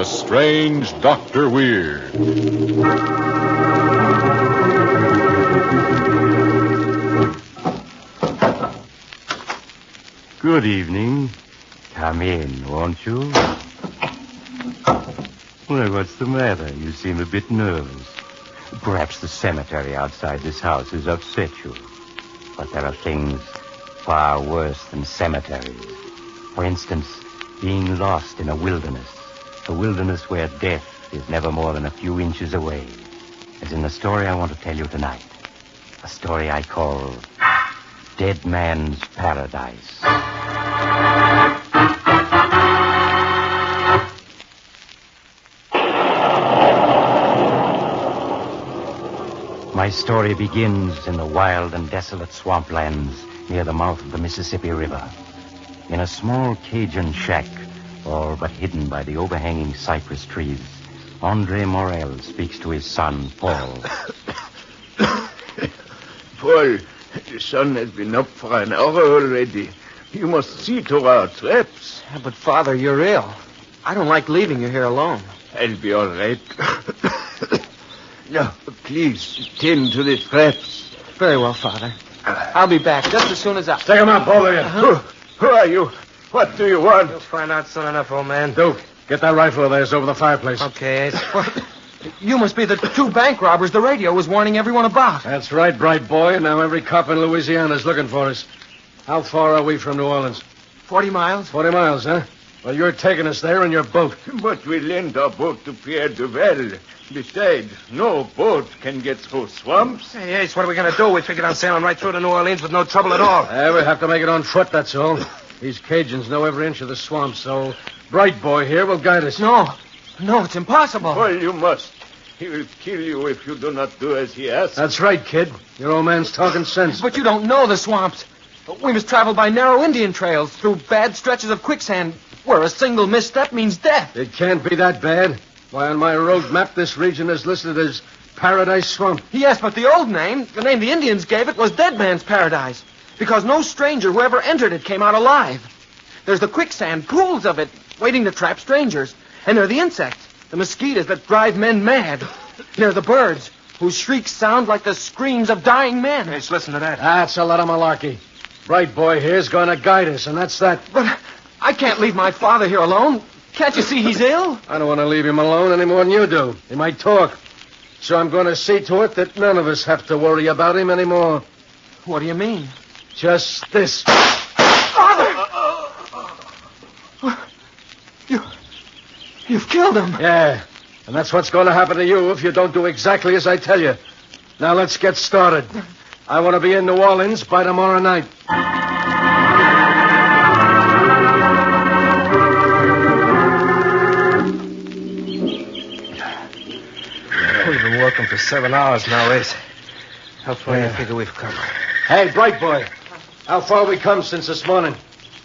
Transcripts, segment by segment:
strange Dr. Weird. Good evening. Come in, won't you? Well, what's the matter? You seem a bit nervous. Perhaps the cemetery outside this house has upset you. But there are things far worse than cemeteries. For instance, being lost in a wilderness where death is never more than a few inches away. As in the story I want to tell you tonight. A story I call Dead Man's Paradise. My story begins in the wild and desolate swamplands near the mouth of the Mississippi River. In a small Cajun shack, all but hidden by the overhanging cypress trees, Andre Morel speaks to his son, Paul. Paul, the sun has been up for an hour already. You must see to our traps. Yeah, but, Father, you're ill. I don't like leaving you here alone. I'll be all right. Now, please, tend to the traps. Very well, Father. I'll be back just as soon as I... Take him out, both of you. Who are you? What do you want? You'll find out soon enough, old man. Duke, get that rifle of theirs over the fireplace. Okay, Ace. You must be the two bank robbers the radio was warning everyone about. That's right, bright boy. Now every cop in Louisiana is looking for us. How far are we from New Orleans? 40 miles? 40 miles, huh? Well, you're taking us there in your boat. But we lent our boat to Pierre Duvel. Besides, no boat can get through swamps. Hey, Ace, what are we going to do? We figured on sailing right through to New Orleans with no trouble at all. We have to make it on foot, that's all. These Cajuns know every inch of the swamp, so bright boy here will guide us. No, it's impossible. Well, you must. He will kill you if you do not do as he asks. That's right, kid. Your old man's talking sense. But you don't know the swamps. We must travel by narrow Indian trails through bad stretches of quicksand where a single misstep means death. It can't be that bad. Why, on my road map, this region is listed as Paradise Swamp. Yes, but the old name, the name the Indians gave it, was Dead Man's Paradise. Because no stranger who ever entered it came out alive. There's the quicksand, pools of it, waiting to trap strangers. And there are the insects, the mosquitoes that drive men mad. There are the birds, whose shrieks sound like the screams of dying men. Let's listen to that. That's a lot of malarkey. Bright boy here's going to guide us, and that's that. But I can't leave my father here alone. Can't you see he's ill? I don't want to leave him alone any more than you do. He might talk. So I'm going to see to it that none of us have to worry about him anymore. What do you mean? Just this. Father! You've killed him. Yeah, and that's what's going to happen to you if you don't do exactly as I tell you. Now let's get started. I want to be in New Orleans by tomorrow night. We've been working for 7 hours now, Ace. How far do you figure we've come? Hey, bright boy. How far we come since this morning?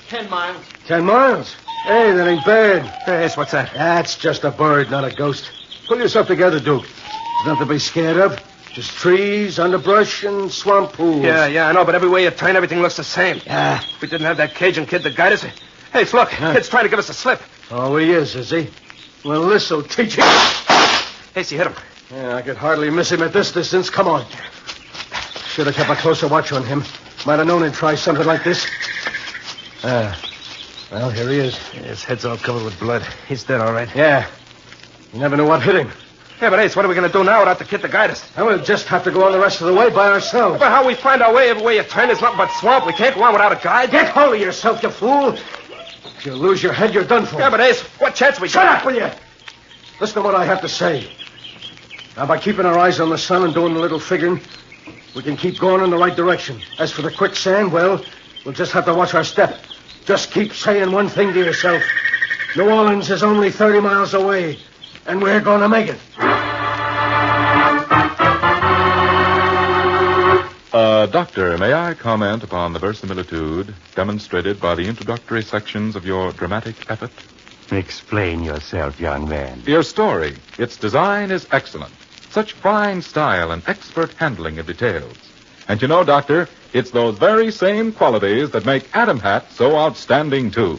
10 miles. 10 miles? Hey, that ain't bad. Hey, Ace, what's that? That's just a bird, not a ghost. Pull yourself together, Duke. There's nothing to be scared of. Just trees, underbrush, and swamp pools. Yeah, I know, but every way you turn, everything looks the same. Yeah. If we didn't have that Cajun kid to guide us... Hey, look, kid's trying to give us a slip. Oh, he is he? Well, this'll teach him. Ace, you hit him. Yeah, I could hardly miss him at this distance. Come on. Should have kept a closer watch on him. Might have known he'd try something like this. Well, here he is. His head's all covered with blood. He's dead, all right. Yeah. You never knew what hit him. Yeah, but Ace, what are we going to do now without the kid to guide us? And we'll just have to go on the rest of the way by ourselves. But how we find our way every way you turn, there's nothing but swamp. We can't go on without a guide. Get hold of yourself, you fool. If you lose your head, you're done for. Yeah, but Ace, what chance we got? Shut up, will you? Listen to what I have to say. Now, by keeping our eyes on the sun and doing a little figuring, we can keep going in the right direction. As for the quicksand, well, we'll just have to watch our step. Just keep saying one thing to yourself. New Orleans is only 30 miles away, and we're going to make it. Doctor, may I comment upon the verisimilitude demonstrated by the introductory sections of your dramatic effort? Explain yourself, young man. Your story, its design is excellent. Such fine style and expert handling of details. And you know, Doctor, it's those very same qualities that make Adam hats so outstanding, too.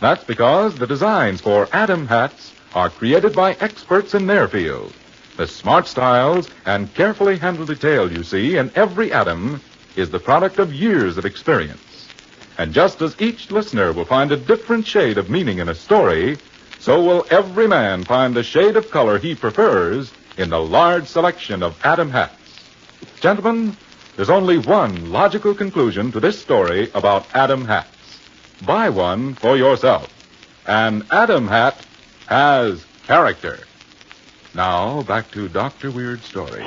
That's because the designs for Adam hats are created by experts in their field. The smart styles and carefully handled detail you see in every atom is the product of years of experience. And just as each listener will find a different shade of meaning in a story, so will every man find the shade of color he prefers in the large selection of Atom hats. Gentlemen, there's only one logical conclusion to this story about Atom hats. Buy one for yourself. An Atom hat has character. Now, back to Dr. Weird's story.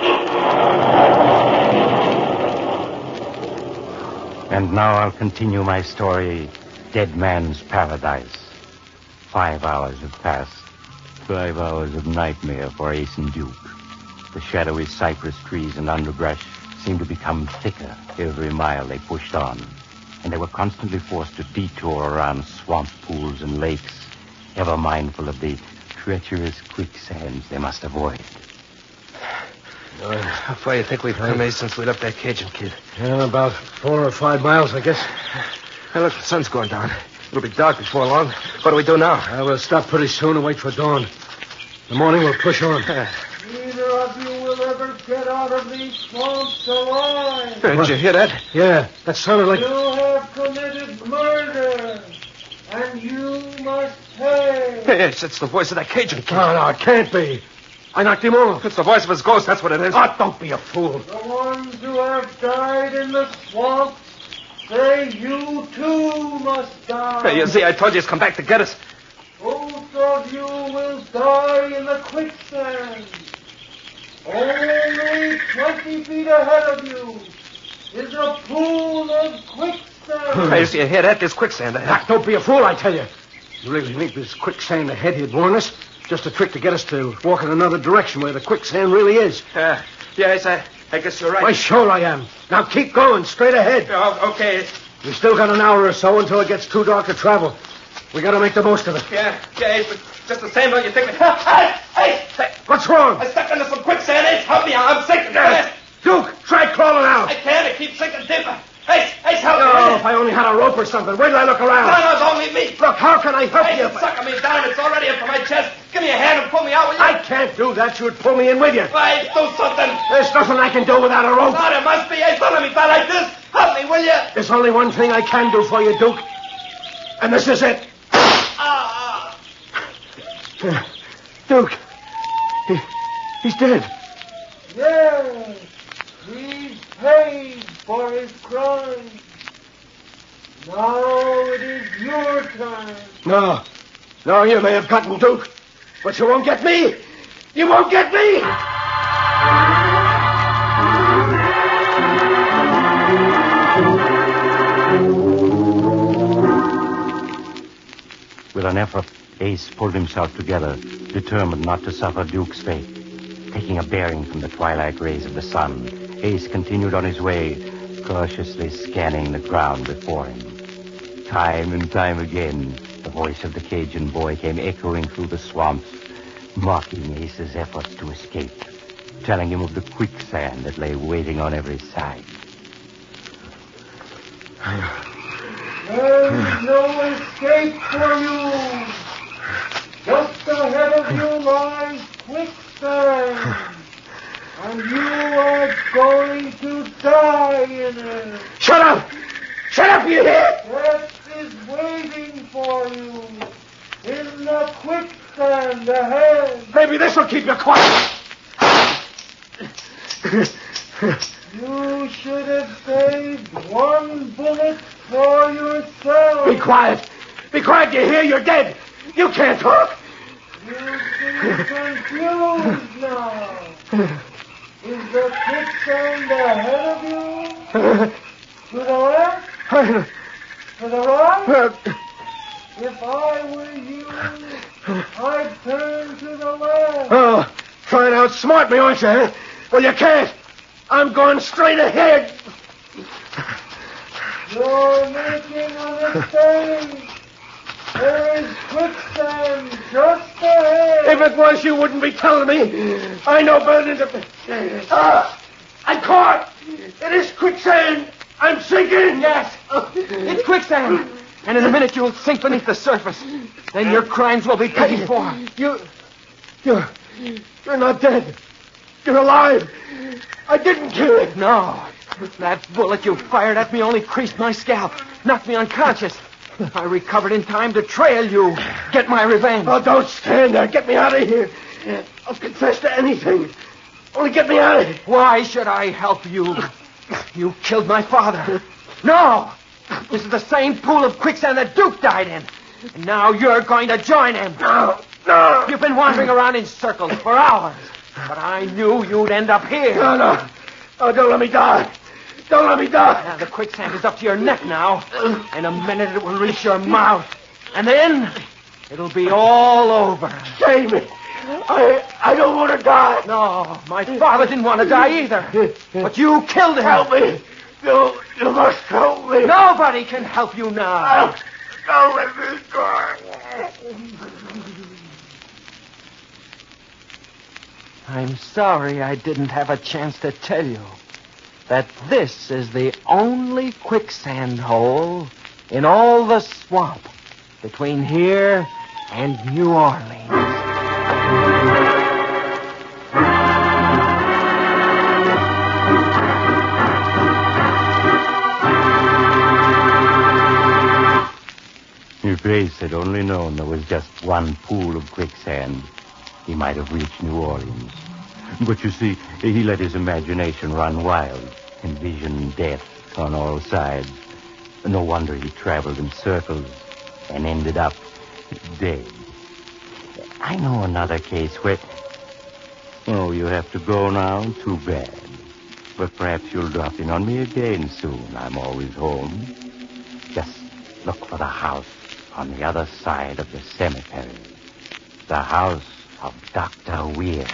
And now I'll continue my story, Dead Man's Paradise. 5 hours have passed. 5 hours of nightmare for Ace and Duke. The shadowy cypress trees and underbrush seemed to become thicker every mile they pushed on, and they were constantly forced to detour around swamp pools and lakes, ever mindful of the treacherous quicksands they must avoid. How far do you think we've come, Ace, since we left that Cajun kid? Yeah, about 4 or 5 miles, I guess. Hey, look, the sun's going down. It'll be dark before long. What do we do now? We'll stop pretty soon and wait for dawn. In the morning, we'll push on. Neither of you will ever get out of these swamps alive. Did you hear that? Yeah, that sounded like... You have committed murder, and you must pay. Hey, Ace, it's the voice of that Cajun kid. No, it can't be. I knocked him off. It's the voice of his ghost, that's what it is. Oh, don't be a fool. The ones who have died in the swamps say you too must die. Hey, you see, I told you he's come back to get us. Both of you will die in the quicksand. Only 20 feet ahead of you is a pool of quicksand. Hey, you hear that? There's quicksand ahead. Don't be a fool, I tell you. You really think this quicksand ahead he'd warn us? Just a trick to get us to walk in another direction where the quicksand really is. Yeah, Ace, I guess you're right. Why, sure I am. Now keep going, straight ahead. Okay. We still got an hour or so until it gets too dark to travel. We got to make the most of it. Yeah, Ace, but just the same, don't you think... Hey! What's wrong? I stepped into some quicksand, Ace. Help me, I'm sinking. Duke, try crawling out. I can't, it keeps sinking deeper. Ace, help me. Oh, if I only had a rope or something. Wait till I look around. No, it's only me. Look, how can I help Ace, you? it's sucking me down. It's already up to my chest. Give me a hand and pull me out, will you? I can't do that. You'd pull me in with you. Ace, do something. There's nothing I can do without a rope. No, there must be. Ace, don't let me die like this. Help me, will you? There's only one thing I can do for you, Duke. And this is it. Duke. He's dead. Yes, he's paid for his crime. Now it is your time. No, you may have gotten Duke, but you won't get me. You won't get me. With an effort, Ace pulled himself together, determined not to suffer Duke's fate. Taking a bearing from the twilight rays of the sun, Ace continued on his way, cautiously scanning the ground before him. Time and time again, the voice of the Cajun boy came echoing through the swamps, mocking Ace's efforts to escape, telling him of the quicksand that lay waiting on every side. There is no escape for you. Just ahead of you lies quicksand. And you are going to die in it. Shut up! Shut up, you hear? Death is waiting for you in the quicksand ahead. Maybe this will keep you quiet. You should have saved one bullet for yourself. Be quiet. Be quiet, you hear? You're dead. You can't talk. You seem confused now. Is the quicksand ahead of you? To the left? To the right? If I were you, I'd turn to the left. Oh, trying to outsmart me, aren't you, huh? Well, you can't. I'm going straight ahead. You're making a mistake. There is quicksand just ahead. If it was, you wouldn't be telling me. I know better than to... I'm caught. It is quicksand. I'm sinking. Yes. It's quicksand. And in a minute you'll sink beneath the surface. Then your crimes will be paid for. You're not dead. You're alive. I didn't kill him. No. That bullet you fired at me only creased my scalp, knocked me unconscious. I recovered in time to trail you, get my revenge. Oh, don't stand there. Get me out of here. I'll confess to anything. Only get me out of here. Why should I help you? You killed my father. No! This is the same pool of quicksand that Duke died in. And now you're going to join him. No. You've been wandering around in circles for hours. But I knew you'd end up here. No. Oh, don't let me die. Don't let me die. Now, the quicksand is up to your neck now. In a minute it will reach your mouth. And then it'll be all over. Save me. I don't want to die. No, my father didn't want to die either. But you killed him. Help me. You must help me. Nobody can help you now. Don't let me die. I'm sorry I didn't have a chance to tell you that this is the only quicksand hole in all the swamp between here and New Orleans. If Grace had only known there was just one pool of quicksand, he might have reached New Orleans. But you see, he let his imagination run wild, envisioned death on all sides. No wonder he traveled in circles and ended up dead. I know another case where... Oh, you have to go now? Too bad. But perhaps you'll drop in on me again soon. I'm always home. Just look for the house on the other side of the cemetery. The house of Dr. Weir.